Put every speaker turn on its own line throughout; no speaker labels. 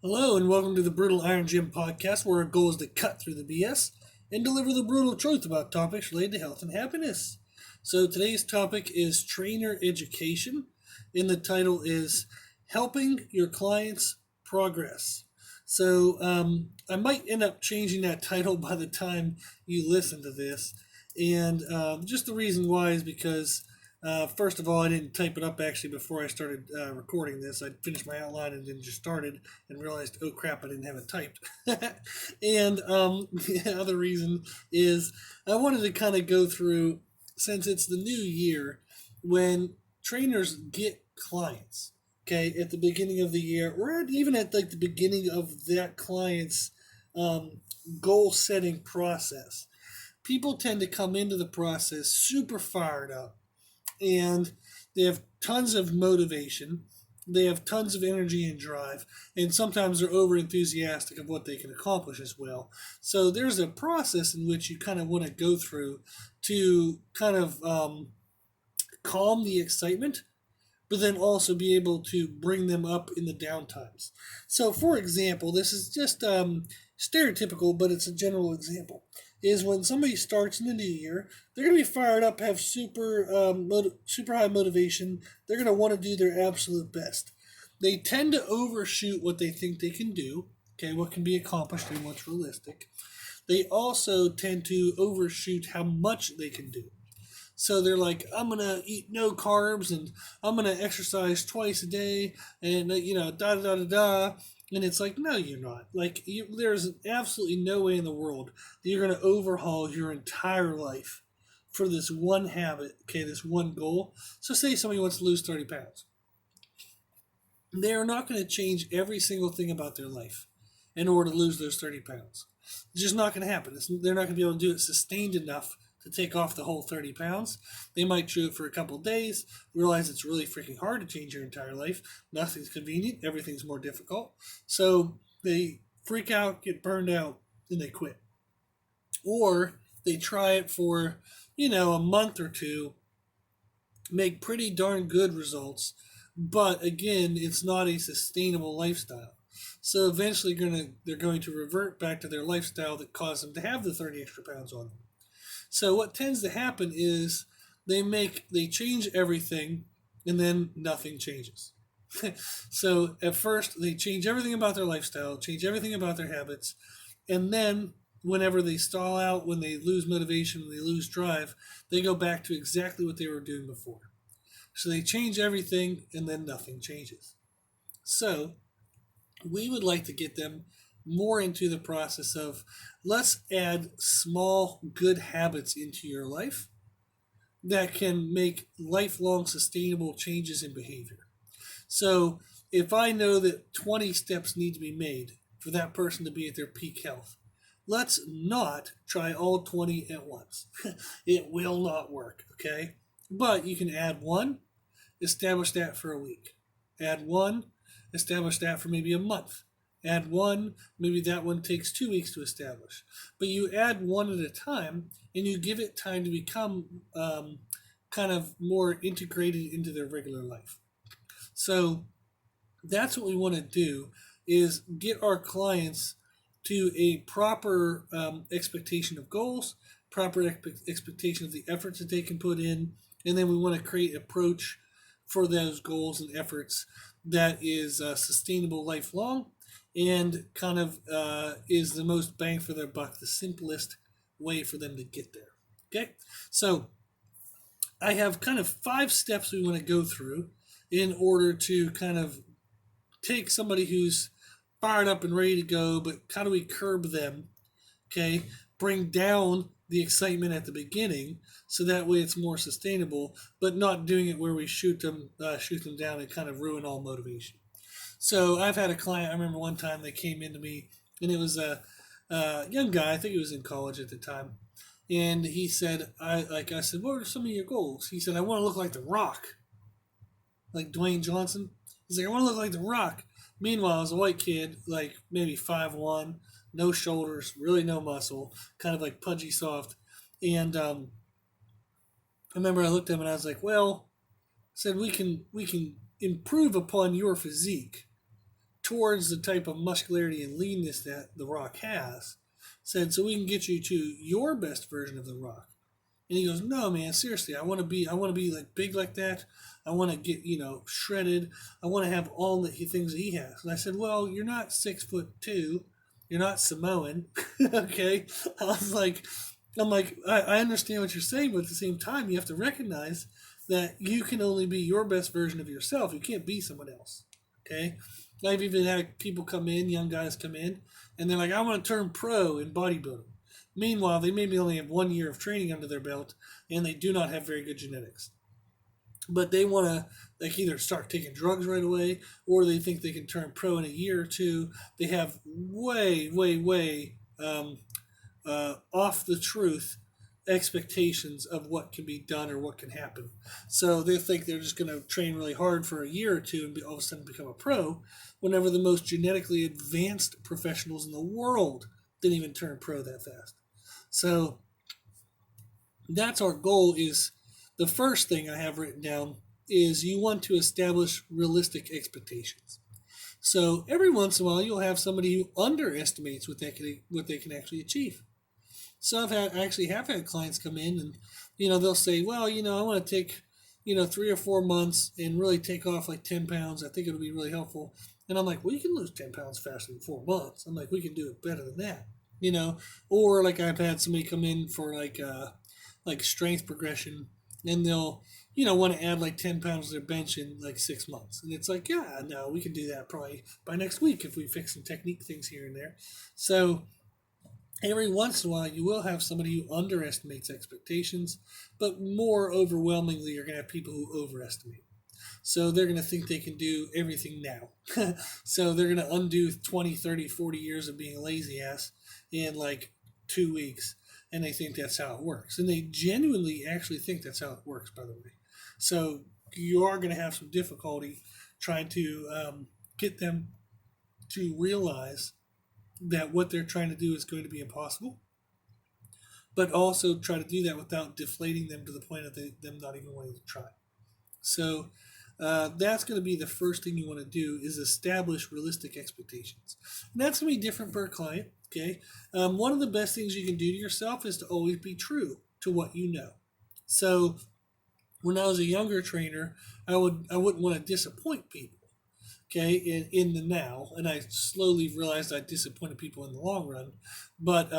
Hello, and welcome to the Brutal Iron Gym podcast, where our goal is to cut through the BS and deliver the brutal truth about topics related to health and happiness. So, today's topic is trainer education, and the title is Helping Your Clients Progress. I might end up changing that title by the time you listen to this, and just the reason why is because first of all, I didn't type it up actually before I started recording this. I finished my outline and then just started and realized, oh crap, I didn't have it typed. And the other reason is I wanted to kind of go through, since it's the new year, when trainers get clients, okay, at the beginning of the year, or even at like the beginning of that client's goal setting process. People tend to come into the process super fired up, and they have tons of motivation. They have tons of energy and drive, and sometimes they're over enthusiastic of what they can accomplish as well. So there's a process in which you kind of want to go through to kind of calm the excitement, but then also be able to bring them up in the down times. So, for example, this is just stereotypical, but it's a general example. Is when somebody starts in the new year, they're going to be fired up, have super high motivation. They're going to want to do their absolute best. They tend to overshoot what they think they can do. Okay, what can be accomplished and what's realistic. They also tend to overshoot how much they can do. So they're like, I'm gonna eat no carbs and I'm gonna exercise twice a day and da da da da da. And it's like, no, you're not. There's absolutely no way in the world that you're gonna overhaul your entire life for this one habit, okay, this one goal. So say somebody wants to lose 30 pounds. They are not going to change every single thing about their life in order to lose those 30 pounds. It's just not going to happen. They're not going to be able to do it sustained enough to take off the whole 30 pounds. They might do it for a couple of days, realize it's really freaking hard to change your entire life. Nothing's convenient, everything's more difficult. So they freak out, get burned out, and they quit. Or they try it for, a month or two, make pretty darn good results, but again, it's not a sustainable lifestyle. So eventually, they're going to revert back to their lifestyle that caused them to have the 30 extra pounds on them. So what tends to happen is they change everything, and then nothing changes. So at first, they change everything about their lifestyle, change everything about their habits, and then whenever they stall out, when they lose motivation, when they lose drive, they go back to exactly what they were doing before. So they change everything and then nothing changes. So we would like to get them more into the process of, let's add small good habits into your life that can make lifelong sustainable changes in behavior. So if I know that 20 steps need to be made for that person to be at their peak health, let's not try all 20 at once. It will not work, okay? But you can add one, establish that for a week. Add one, establish that for maybe a month. Add one, maybe that one takes 2 weeks to establish. But you add one at a time and you give it time to become kind of more integrated into their regular life. So that's what we want to do, is get our clients to a proper expectation of goals, proper expectation of the efforts that they can put in, and then we want to create an approach for those goals and efforts that is sustainable lifelong and kind of is the most bang for their buck, the simplest way for them to get there. Okay, so I have kind of 5 steps we want to go through in order to kind of take somebody who's fired up and ready to go, but how do we curb them? Okay, bring down the excitement at the beginning so that way it's more sustainable, but not doing it where we shoot them down and kind of ruin all motivation. So I've had a client. I remember one time they came into me, and it was a young guy. I think he was in college at the time, and he said, I said, what are some of your goals? He said, I want to look like The Rock, like Dwayne Johnson. He's like, I want to look like The Rock. Meanwhile, as a white kid, like maybe 5'1", no shoulders, really no muscle, kind of like pudgy soft. And I remember I looked at him and I was like, well, I said we can improve upon your physique towards the type of muscularity and leanness that The Rock has. Said, so we can get you to your best version of The Rock. And he goes, no, man, seriously, I want to be like big like that. I want to get, shredded. I want to have all the things that he has. And I said, well, you're not 6'2". You're not Samoan. Okay. I understand what you're saying, but at the same time, you have to recognize that you can only be your best version of yourself. You can't be someone else. Okay. I've even had people come in, young guys come in, and they're like, I want to turn pro in bodybuilding. Meanwhile, they maybe only have 1 year of training under their belt, and they do not have very good genetics. But they want to either start taking drugs right away, or they think they can turn pro in a year or two. They have way, way, way off the truth expectations of what can be done or what can happen. So they think they're just going to train really hard for a year or two and all of a sudden become a pro, whenever the most genetically advanced professionals in the world didn't even turn pro that fast. So that's our goal. Is the first thing I have written down is you want to establish realistic expectations. So every once in a while you'll have somebody who underestimates what they can actually achieve. So I have had clients come in and they'll say, well, I want to take 3 or 4 months and really take off like 10 pounds. I think it'll be really helpful. And I'm like, well, you can lose 10 pounds faster than 4 months. I'm like, we can do it better than that. Or like I've had somebody come in for like strength progression, and they'll want to add like 10 pounds to their bench in like 6 months, and it's like, yeah, no, we can do that probably by next week if we fix some technique things here and there. So every once in a while you will have somebody who underestimates expectations, but more overwhelmingly you're going to have people who overestimate. So they're going to think they can do everything now. So they're going to undo 20, 30, 40 years of being a lazy ass in like 2 weeks. And they think that's how it works. And they genuinely actually think that's how it works, by the way. So you are going to have some difficulty trying to get them to realize that what they're trying to do is going to be impossible, but also try to do that without deflating them to the point of them not even wanting to try. So that's going to be the first thing you want to do, is establish realistic expectations. And that's going to be different per client. Okay. One of the best things you can do to yourself is to always be true to what you know. So when I was a younger trainer, I wouldn't want to disappoint people. Okay, in the now, and I slowly realized I disappointed people in the long run, but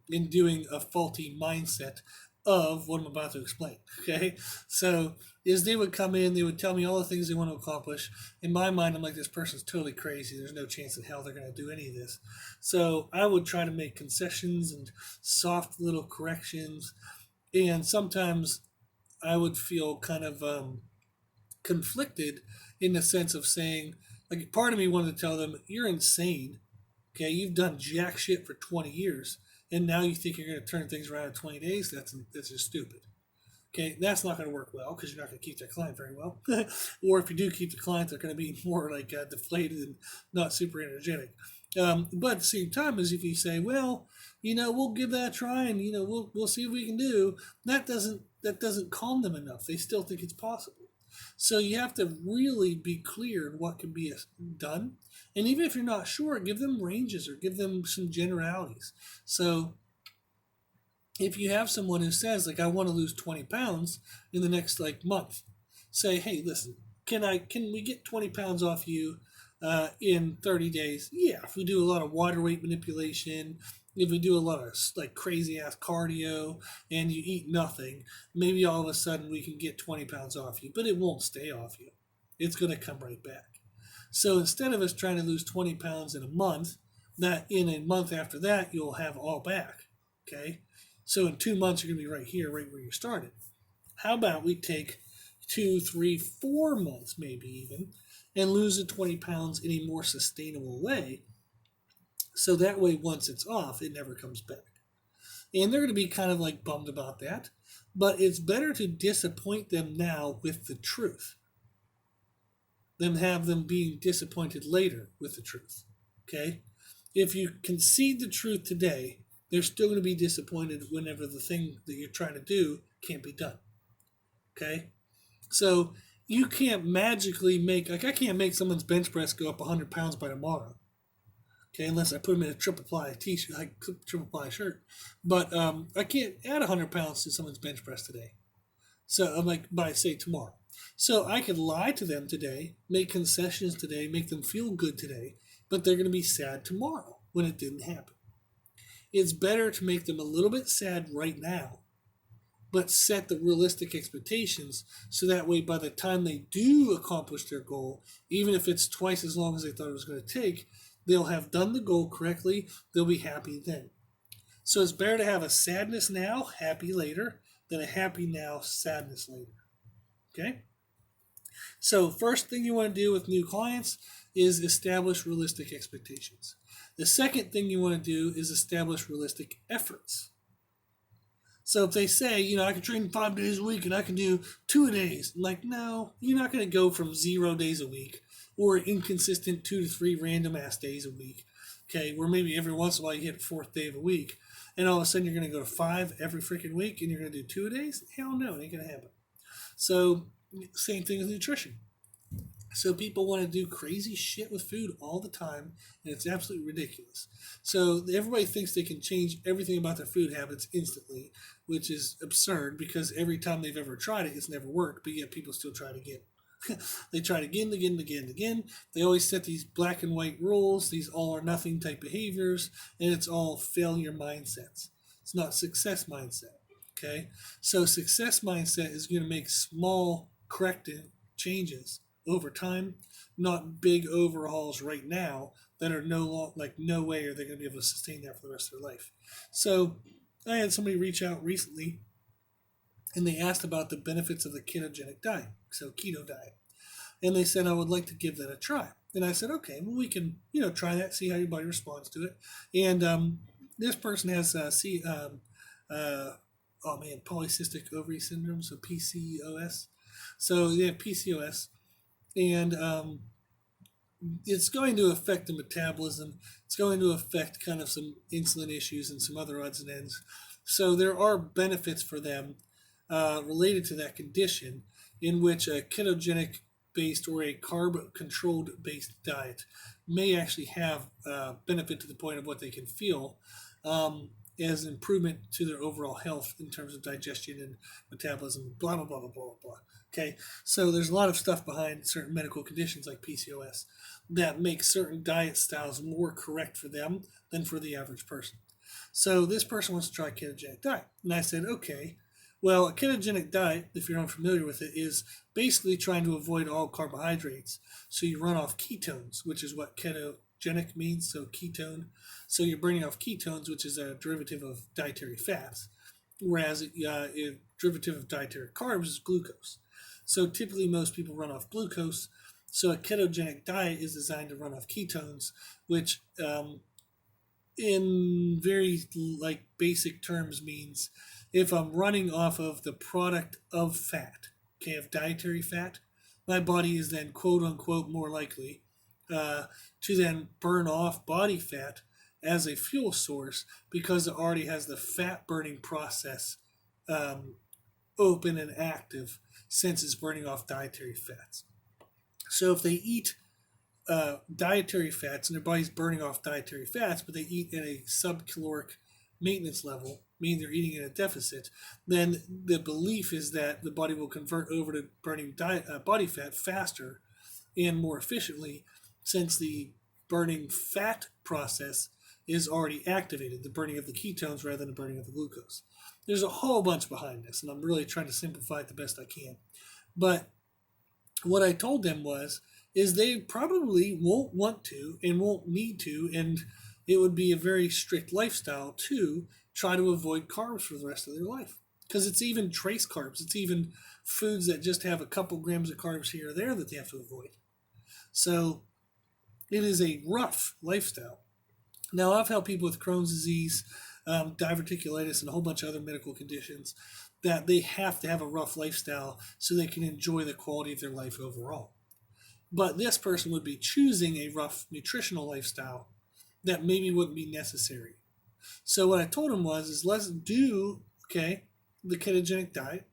in doing a faulty mindset of what I'm about to explain. Okay, so is they would come in, they would tell me all the things they want to accomplish. In my mind, I'm like, this person's totally crazy. There's no chance in hell they're going to do any of this. So I would try to make concessions and soft little corrections, and sometimes I would feel kind of conflicted in the sense of saying, like, part of me wanted to tell them, you're insane. Okay, you've done jack shit for 20 years, and now you think you're going to turn things around in 20 days? That's just stupid. Okay, that's not going to work well, because you're not going to keep that client very well. Or if you do keep the client, they're going to be more like deflated and not super energetic. But at the same time, as if you say, well, we'll give that a try, and we'll see what we can do. That doesn't calm them enough. They still think it's possible. So you have to really be clear in what can be done. And even if you're not sure, give them ranges or give them some generalities. So if you have someone who says, like, I want to lose 20 pounds in the next month, say, hey, listen, can we get 20 pounds off you in 30 days? Yeah, if we do a lot of water weight manipulation, if we do a lot of crazy ass cardio and you eat nothing, maybe all of a sudden we can get 20 pounds off you, but it won't stay off you. It's going to come right back. So instead of us trying to lose 20 pounds in a month, that in a month after that, you'll have all back. Okay. So in 2 months, you're going to be right here, right where you started. How about we take 2, 3, 4 months, maybe even, and lose the 20 pounds in a more sustainable way? So that way, once it's off, it never comes back. And they're going to be kind of bummed about that. But it's better to disappoint them now with the truth than have them being disappointed later with the truth. Okay? If you concede the truth today, they're still going to be disappointed whenever the thing that you're trying to do can't be done. Okay? So you can't magically make, like, I can't make someone's bench press go up 100 pounds by tomorrow. Okay, unless I put them in a triple ply t-shirt, like triple ply shirt. But I can't add 100 pounds to someone's bench press today. So I'm like, by say tomorrow. So I could lie to them today, make concessions today, make them feel good today, but they're going to be sad tomorrow when it didn't happen. It's better to make them a little bit sad right now, but set the realistic expectations so that way by the time they do accomplish their goal, even if it's twice as long as they thought it was going to take, they'll have done the goal correctly, they'll be happy then. So it's better to have a sadness now, happy later, than a happy now, sadness later. Okay? So first thing you want to do with new clients is establish realistic expectations. The second thing you want to do is establish realistic efforts. So if they say, I can train 5 days a week and I can do 2 days, like, no, you're not going to go from 0 days a week or inconsistent 2 to 3 random ass days a week. Okay, where maybe every once in a while you hit the 4th day of a week, and all of a sudden you're going to go to 5 every freaking week and you're going to do 2 days? Hell no, it ain't going to happen. So, same thing with nutrition. So people want to do crazy shit with food all the time, and it's absolutely ridiculous. So everybody thinks they can change everything about their food habits instantly, which is absurd because every time they've ever tried it, it's never worked, but yet people still try it again. They try it again, again, again, again. They always set these black and white rules, these all or nothing type behaviors, and it's all failure mindsets. It's not success mindset. Okay? So success mindset is going to make small corrective changes over time, not big overhauls right now that are no way are they going to be able to sustain that for the rest of their life. So I had somebody reach out recently and they asked about the benefits of the ketogenic diet, so keto diet. And they said, I would like to give that a try. And I said, okay, well, we can, try that, see how your body responds to it. And this person has polycystic ovary syndrome, so PCOS. So they have PCOS, and it's going to affect the metabolism. It's going to affect kind of some insulin issues and some other odds and ends. So there are benefits for them related to that condition, in which a ketogenic based or a carb controlled based diet may actually have benefit to the point of what they can feel as an improvement to their overall health in terms of digestion and metabolism, blah, blah, blah, blah, blah, blah. Okay, so there's a lot of stuff behind certain medical conditions like PCOS that make certain diet styles more correct for them than for the average person. So this person wants to try a ketogenic diet. And I said, okay, well, a ketogenic diet, if you're unfamiliar with it, is basically trying to avoid all carbohydrates. So you run off ketones, which is what ketogenic means, so ketone. So you're burning off ketones, which is a derivative of dietary fats, whereas a derivative of dietary carbs is glucose. So typically most people run off glucose. So a ketogenic diet is designed to run off ketones, which in very basic terms means if I'm running off of the product of fat, okay, of dietary fat, my body is then quote unquote more likely to then burn off body fat as a fuel source because it already has the fat burning process open and active since it's burning off dietary fats. So if they eat dietary fats and their body's burning off dietary fats, but they eat at a subcaloric maintenance level, meaning they're eating at a deficit, then the belief is that the body will convert over to burning body fat faster and more efficiently since the burning fat process is already activated, the burning of the ketones rather than the burning of the glucose. There's a whole bunch behind this, and I'm really trying to simplify it the best I can. But what I told them is they probably won't want to and won't need to, and it would be a very strict lifestyle to try to avoid carbs for the rest of their life. Because it's even trace carbs. It's even foods that just have a couple grams of carbs here or there that they have to avoid. So it is a rough lifestyle. Now, I've helped people with Crohn's disease, diverticulitis, and a whole bunch of other medical conditions that they have to have a rough lifestyle so they can enjoy the quality of their life overall. But this person would be choosing a rough nutritional lifestyle that maybe wouldn't be necessary. So what I told him is let's do, the ketogenic diet.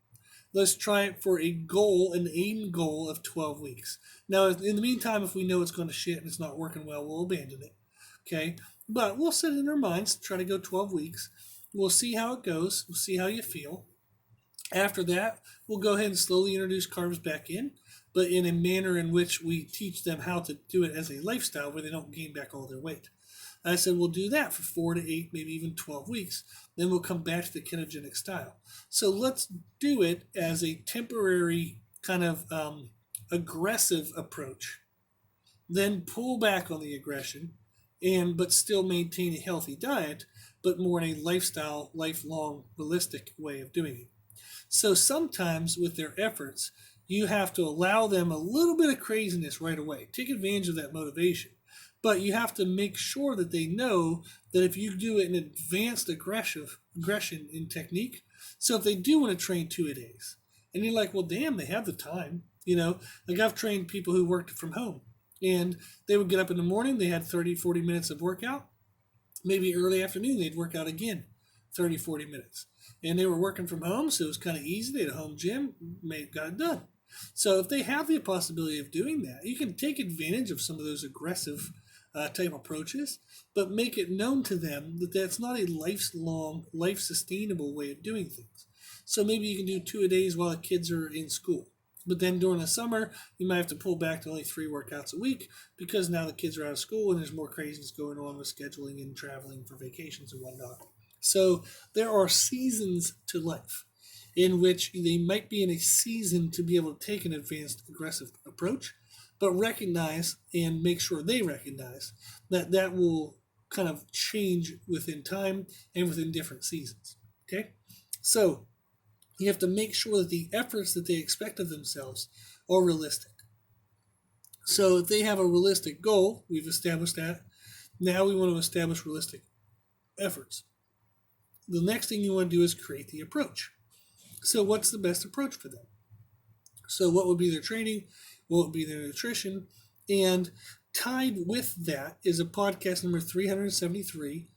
let's try it for a goal, an aim goal of 12 weeks. Now, in the meantime, if we know it's going to shit and it's not working well, we'll abandon it. Okay? But we'll set it in our minds to try to go 12 weeks. We'll see how it goes. We'll see how you feel. After that, we'll go ahead and slowly introduce carbs back in, but in a manner in which we teach them how to do it as a lifestyle where they don't gain back all their weight. I said we'll do that for 4 to 8, maybe even 12 weeks. Then we'll come back to the ketogenic style. So let's do it as a temporary kind of aggressive approach. Then pull back on the aggression, but still maintain a healthy diet, but more in a lifestyle, lifelong, realistic way of doing it. So sometimes with their efforts, you have to allow them a little bit of craziness right away. Take advantage of that motivation. But you have to make sure that they know that if you do an advanced aggression in technique, so if they do want to train 2 a-days, and you're like, well, damn, they have the time. Like I've trained people who worked from home, and they would get up in the morning, they had 30, 40 minutes of workout. Maybe early afternoon, they'd work out again, 30, 40 minutes. And they were working from home, so it was kind of easy. They had a home gym, got it done. So if they have the possibility of doing that, you can take advantage of some of those aggressive type approaches, but make it known to them that that's not a lifelong, life-sustainable way of doing things. So maybe you can do 2 a-days while the kids are in school. But then during the summer, you might have to pull back to only 3 workouts a week because now the kids are out of school and there's more craziness going on with scheduling and traveling for vacations and whatnot. So there are seasons to life in which they might be in a season to be able to take an advanced aggressive approach, but recognize and make sure they recognize that that will kind of change within time and within different seasons. Okay? So you have to make sure that the efforts that they expect of themselves are realistic. So if they have a realistic goal, we've established that. Now we want to establish realistic efforts. The next thing you want to do is create the approach. So what's the best approach for them? So what would be their training? What would be their nutrition? And tied with that is a podcast number 373,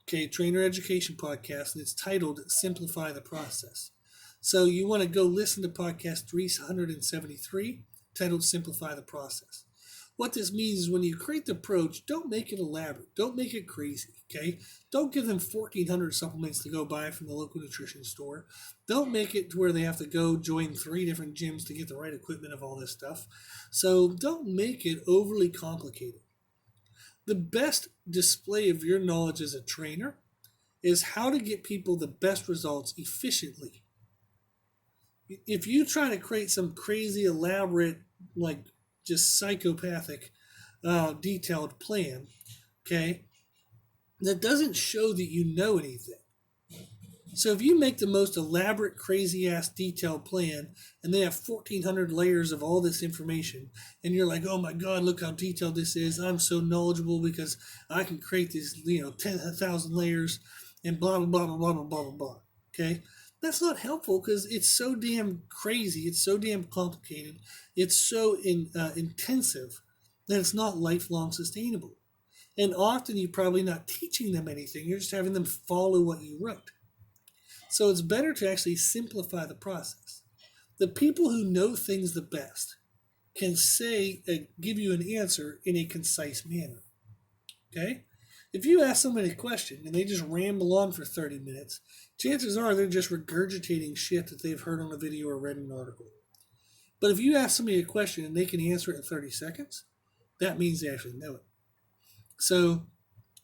Trainer Education Podcast, and it's titled Simplify the Process. So you want to go listen to podcast 373, titled Simplify the Process. What this means is when you create the approach, don't make it elaborate. Don't make it crazy, okay? Don't give them 1,400 supplements to go buy from the local nutrition store. Don't make it to where they have to go join 3 different gyms to get the right equipment of all this stuff. So don't make it overly complicated. The best display of your knowledge as a trainer is how to get people the best results efficiently. If you try to create some crazy, elaborate, like just psychopathic, detailed plan, okay, that doesn't show that you know anything. So if you make the most elaborate, crazy-ass detailed plan, and they have 1,400 layers of all this information, and you're like, oh my God, look how detailed this is. I'm so knowledgeable because I can create these, 10,000 layers, and blah, blah, blah, blah, blah, blah, blah, blah, okay? That's not helpful because it's so damn crazy. It's so damn complicated. It's so intensive that it's not lifelong sustainable. And often you're probably not teaching them anything. You're just having them follow what you wrote. So it's better to actually simplify the process. The people who know things the best can give you an answer in a concise manner. Okay? If you ask somebody a question and they just ramble on for 30 minutes, chances are they're just regurgitating shit that they've heard on a video or read in an article. But if you ask somebody a question and they can answer it in 30 seconds, that means they actually know it. So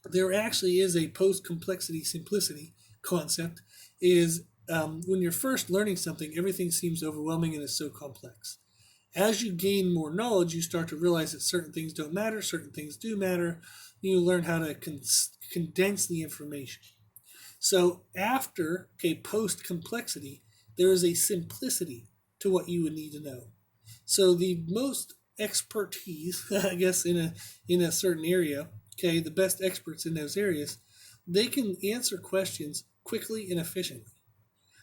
there actually is a post-complexity simplicity concept is when you're first learning something, everything seems overwhelming and is so complex. As you gain more knowledge, you start to realize that certain things don't matter, certain things do matter. You learn how to condense the information. So after post-complexity, there is a simplicity to what you would need to know. So the most expertise, I guess, in a certain area, the best experts in those areas, they can answer questions quickly and efficiently.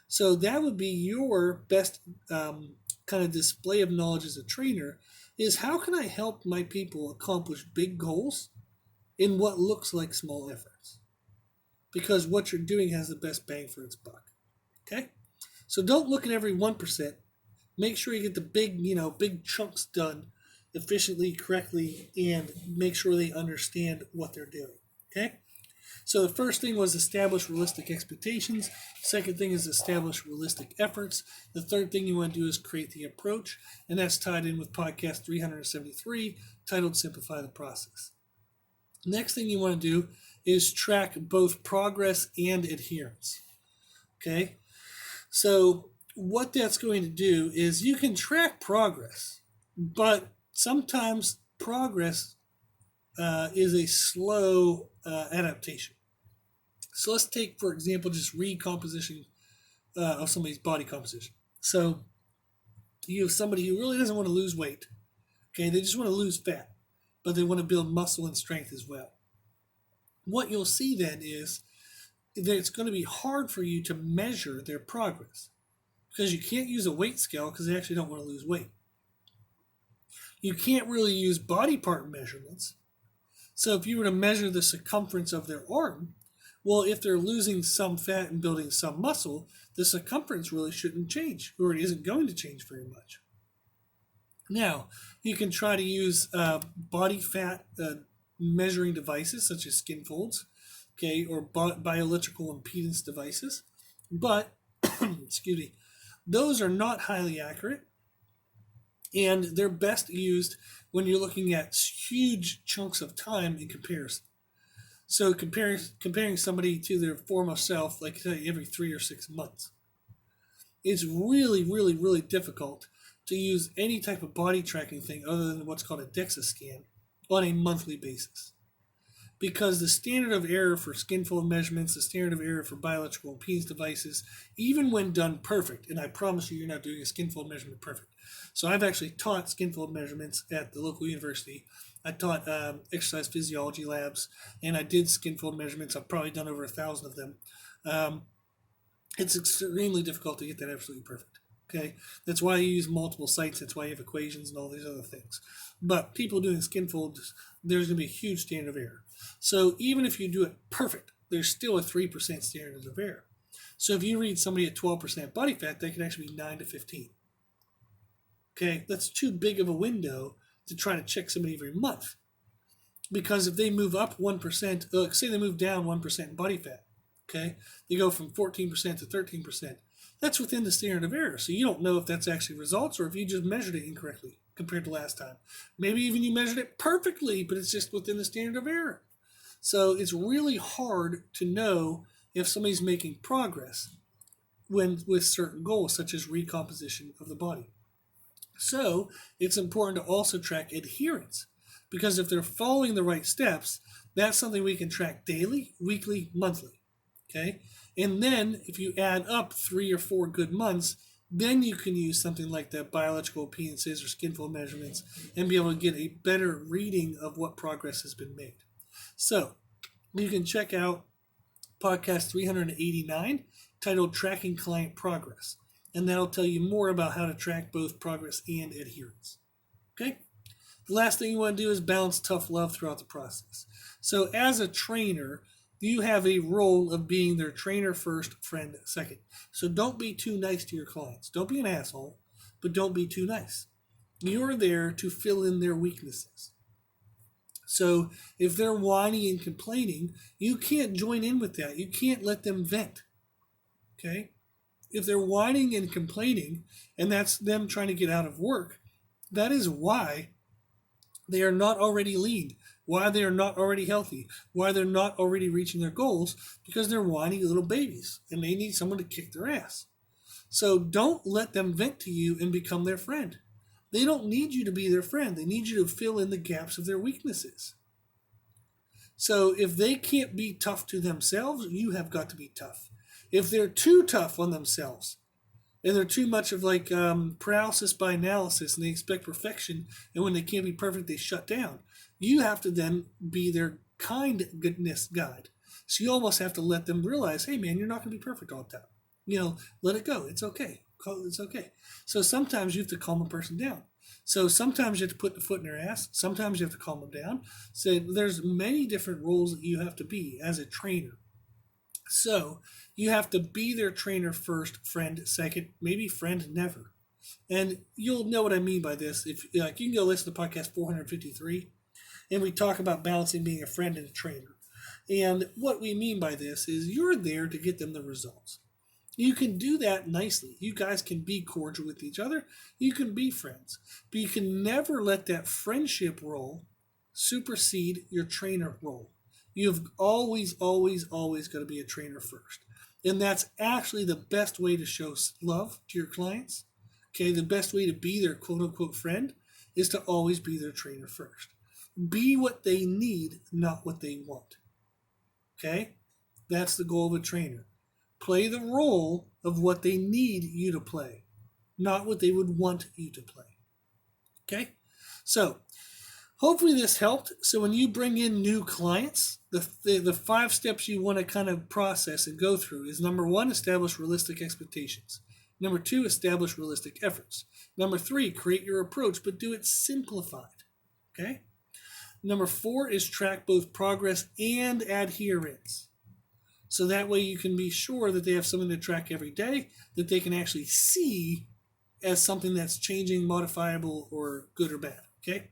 So that would be your best kind of display of knowledge as a trainer is how can I help my people accomplish big goals in what looks like small efforts? Because what you're doing has the best bang for its buck. Okay? So don't look at every 1%. Make sure you get the big chunks done efficiently, correctly, and make sure they understand what they're doing. Okay? So the first thing was establish realistic expectations. Second thing is establish realistic efforts. The third thing you want to do is create the approach, and that's tied in with podcast 373, titled Simplify the Process. Next thing you want to do is track both progress and adherence. Okay? So what that's going to do is you can track progress, but sometimes progress is a slow adaptation. So let's take, for example, just recomposition of somebody's body composition. So you have somebody who really doesn't want to lose weight. Okay, they just want to lose fat, but they want to build muscle and strength as well. What you'll see then is that it's going to be hard for you to measure their progress because you can't use a weight scale because they actually don't want to lose weight. You can't really use body part measurements. So if you were to measure the circumference of their arm, well, if they're losing some fat and building some muscle, the circumference really shouldn't change, or it isn't going to change very much. Now, you can try to use body fat measuring devices such as skin folds, okay, or bioelectrical impedance devices, but excuse me, those are not highly accurate, and they're best used when you're looking at huge chunks of time in comparison. So comparing somebody to their former self, like say every 3 or 6 months, it's really, really, really difficult to use any type of body tracking thing other than what's called a DEXA scan on a monthly basis. Because the standard of error for skin fold measurements, the standard of error for bioelectrical impedance devices, even when done perfect, and I promise you, you're not doing a skin fold measurement perfect. So I've actually taught skin fold measurements at the local university. I taught exercise physiology labs, and I did skin fold measurements. I've probably done over 1,000 of them. It's extremely difficult to get that absolutely perfect. Okay, that's why you use multiple sites. That's why you have equations and all these other things. But people doing skin folds, there's going to be a huge standard of error. So even if you do it perfect, there's still a 3% standard of error. So if you read somebody at 12% body fat, that could actually be 9 to 15. Okay, that's too big of a window to try to check somebody every month. Because if they move up 1%, say they move down 1% in body fat, okay, they go from 14% to 13%. That's within the standard of error. So you don't know if that's actually results or if you just measured it incorrectly compared to last time. Maybe even you measured it perfectly, but it's just within the standard of error. So it's really hard to know if somebody's making progress with certain goals, such as recomposition of the body. So it's important to also track adherence, because if they're following the right steps, that's something we can track daily, weekly, monthly. Okay? And then if you add up 3 or 4 good months, then you can use something like the bioelectrical impedances or skin fold measurements and be able to get a better reading of what progress has been made. So you can check out podcast 389 titled Tracking Client Progress, and that'll tell you more about how to track both progress and adherence. Okay? The last thing you want to do is balance tough love throughout the process. So as a trainer, you have a role of being their trainer first, friend second. So don't be too nice to your clients. Don't be an asshole, but don't be too nice. You're there to fill in their weaknesses. So if they're whining and complaining, you can't join in with that. You can't let them vent. Okay? If they're whining and complaining, and that's them trying to get out of work, that is why they are not already lean, why they are not already healthy, why they're not already reaching their goals, because they're whiny little babies, and they need someone to kick their ass. So don't let them vent to you and become their friend. They don't need you to be their friend. They need you to fill in the gaps of their weaknesses. So if they can't be tough to themselves, you have got to be tough. If they're too tough on themselves, and they're too much of like paralysis by analysis, and they expect perfection, and when they can't be perfect, they shut down, you have to then be their kind goodness guide. So you almost have to let them realize, hey man, you're not going to be perfect all the time. Let it go. It's okay. It's okay. So sometimes you have to calm a person down. So sometimes you have to put the foot in their ass. Sometimes you have to calm them down. So there's many different roles that you have to be as a trainer. So you have to be their trainer first, friend second, maybe friend never. And you'll know what I mean by this. If like you can go listen to podcast 453, and we talk about balancing being a friend and a trainer. And what we mean by this is you're there to get them the results. You can do that nicely. You guys can be cordial with each other. You can be friends. But you can never let that friendship role supersede your trainer role. You've always, always, always got to be a trainer first. And that's actually the best way to show love to your clients. Okay, the best way to be their quote unquote friend is to always be their trainer first. Be what they need, not what they want. Okay, that's the goal of a trainer. Play the role of what they need you to play, not what they would want you to play. Okay? So, hopefully this helped. So, when you bring in new clients, the 5 steps you want to kind of process and go through is number 1, establish realistic expectations. Number 2, establish realistic efforts. Number 3, create your approach, but do it simplified. Okay? Number 4 is track both progress and adherence. So that way you can be sure that they have something to track every day that they can actually see as something that's changing, modifiable, or good or bad. Okay?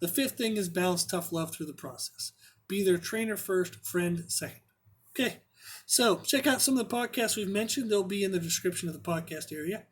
The 5th thing is balance tough love through the process. Be their trainer first, friend second. Okay, so check out some of the podcasts we've mentioned. They'll be in the description of the podcast area.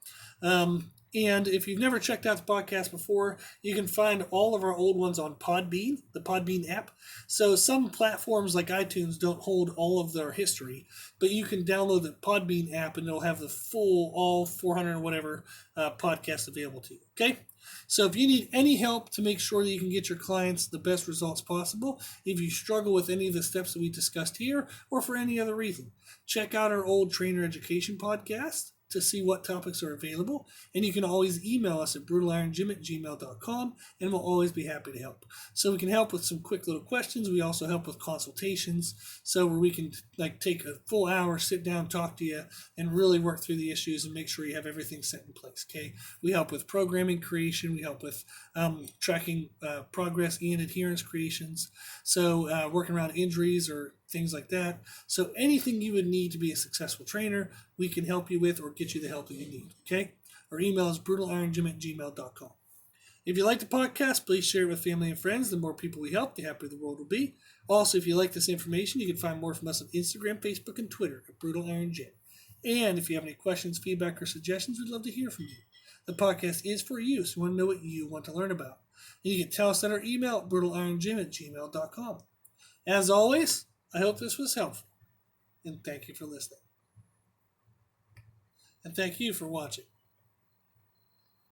And if you've never checked out the podcast before, you can find all of our old ones on Podbean, the Podbean app. So some platforms like iTunes don't hold all of their history, but you can download the Podbean app and it'll have the full, all 400 or whatever podcasts available to you. Okay? So if you need any help to make sure that you can get your clients the best results possible, if you struggle with any of the steps that we discussed here or for any other reason, check out our old trainer education podcast to see what topics are available. And you can always email us at brutalirongym@gmail.com, and we'll always be happy to help. So we can help with some quick little questions. We also help with consultations, so where we can like take a full hour, sit down, talk to you, and really work through the issues and make sure you have everything set in place. Okay, we help with programming creation. We help with tracking progress and adherence creations. So working around injuries or things like that. So anything you would need to be a successful trainer, we can help you with or get you the help that you need. Okay? Our email is brutalirongym@gmail.com. If you like the podcast, please share it with family and friends. The more people we help, the happier the world will be. Also, if you like this information, you can find more from us on Instagram, Facebook, and Twitter at Brutal Iron Gym. And if you have any questions, feedback, or suggestions, we'd love to hear from you. The podcast is for you, so we want to know what you want to learn about. And you can tell us at our email at brutalirongym@gmail.com. As always, I hope this was helpful, and thank you for listening. And thank you for watching.